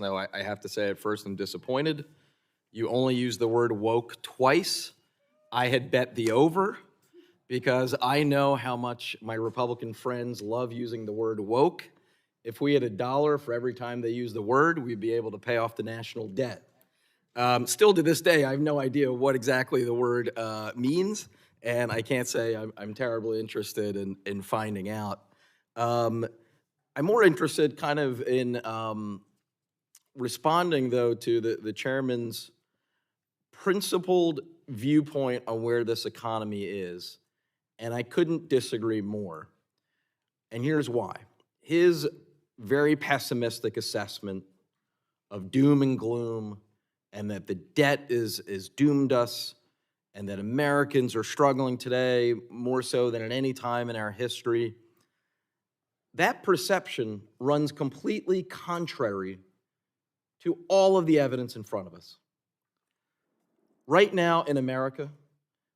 Now, I have to say at first I'm disappointed. You only used the word woke twice. I had bet the over because I know how much my Republican friends love using the word woke. If we had $1 for every time they use the word, we'd be able to pay off the national debt. Still to this day, I have no idea what exactly the word means, and I can't say I'm terribly interested in finding out. I'm more interested kind of in responding, though, to the chairman's principled viewpoint on where this economy is, and I couldn't disagree more. And here's why. His very pessimistic assessment of doom and gloom, and that the debt is doomed us, and that Americans are struggling today more so than at any time in our history, that perception runs completely contrary to all of the evidence in front of us. Right now in America,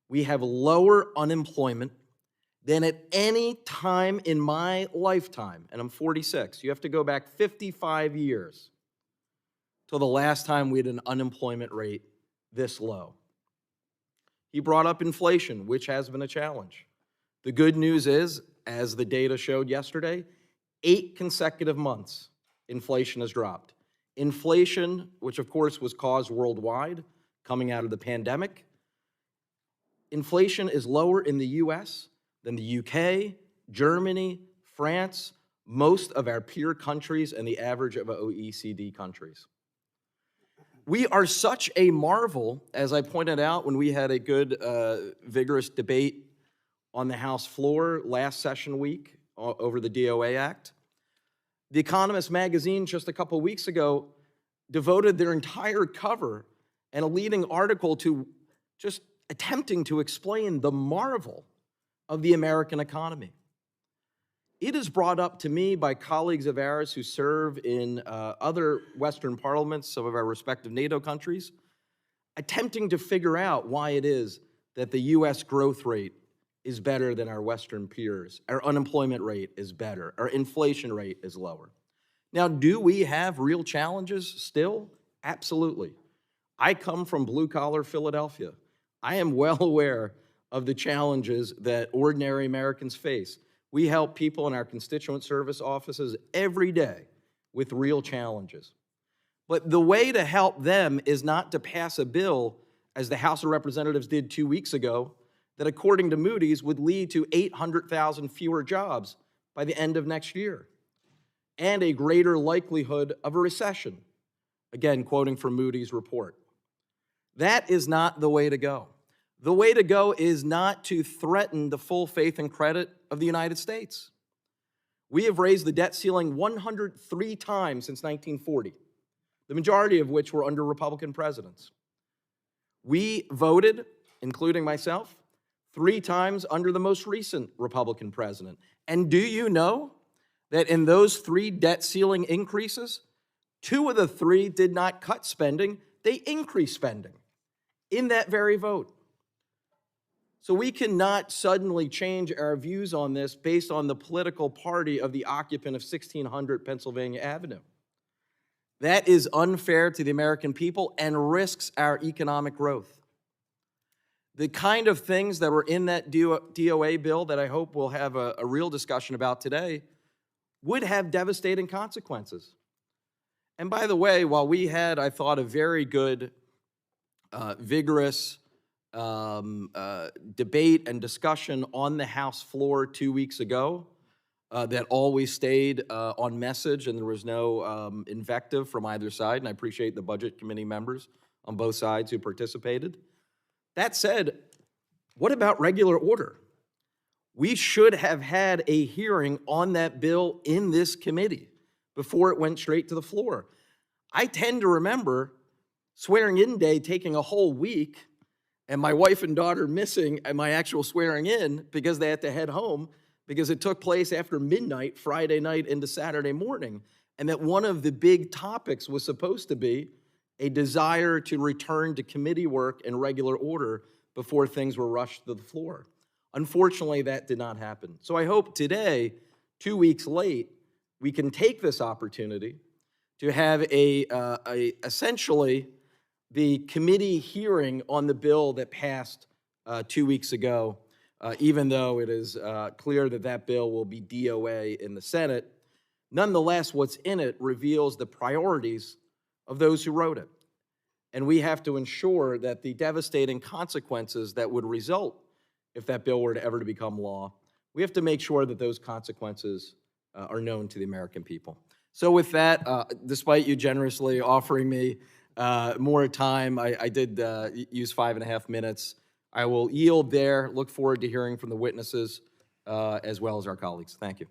we have lower unemployment than at any time in my lifetime, and I'm 46. You have to go back 55 years till the last time we had an unemployment rate this low. He brought up inflation, which has been a challenge. The good news is, as the data showed yesterday, 8 consecutive months inflation has dropped. Inflation, which of course was caused worldwide coming out of the pandemic, inflation is lower in the US than the UK, Germany, France, most of our peer countries, and the average of OECD countries. We are such a marvel, as I pointed out when we had a good, vigorous debate on the House floor last session week over the DOA Act. The Economist magazine just a couple weeks ago devoted their entire cover and a leading article to just attempting to explain the marvel of the American economy. It is brought up to me by colleagues of ours who serve in other Western parliaments, some of our respective NATO countries, attempting to figure out why it is that the US growth rate is better than our Western peers, our unemployment rate is better, our inflation rate is lower. Now, do we have real challenges still? Absolutely. I come from blue-collar Philadelphia. I am well aware of the challenges that ordinary Americans face. We help people in our constituent service offices every day with real challenges. But the way to help them is not to pass a bill, as the House of Representatives did 2 weeks ago, that according to Moody's would lead to 800,000 fewer jobs by the end of next year, and a greater likelihood of a recession. Again, quoting from Moody's report. That is not the way to go. The way to go is not to threaten the full faith and credit of the United States. We have raised the debt ceiling 103 times since 1940, the majority of which were under Republican presidents. We voted, including myself, 3 times under the most recent Republican president. And do you know that in those 3 debt ceiling increases, 2 of the 3 did not cut spending, they increased spending in that very vote. So we cannot suddenly change our views on this based on the political party of the occupant of 1600 Pennsylvania Avenue. That is unfair to the American people and risks our economic growth. The kind of things that were in that DOA bill that I hope we'll have a real discussion about today would have devastating consequences. And by the way, while we had, I thought, a very good, vigorous debate and discussion on the House floor 2 weeks ago that always stayed on message and there was no invective from either side, and I appreciate the Budget Committee members on both sides who participated. That said, what about regular order? We should have had a hearing on that bill in this committee before it went straight to the floor. I tend to remember swearing-in day taking a whole week and my wife and daughter missing my actual swearing in because they had to head home because it took place after midnight, Friday night into Saturday morning, and that one of the big topics was supposed to be a desire to return to committee work in regular order before things were rushed to the floor. Unfortunately, that did not happen. So I hope today, 2 weeks late, we can take this opportunity to have essentially the committee hearing on the bill that passed 2 weeks ago, even though it is clear that that bill will be DOA in the Senate. Nonetheless, what's in it reveals the priorities of those who wrote it. And we have to ensure that the devastating consequences that would result if that bill were to ever to become law, we have to make sure that those consequences are known to the American people. So with that, despite you generously offering me more time, I did use 5.5 minutes. I will yield there. Look forward to hearing from the witnesses as well as our colleagues. Thank you.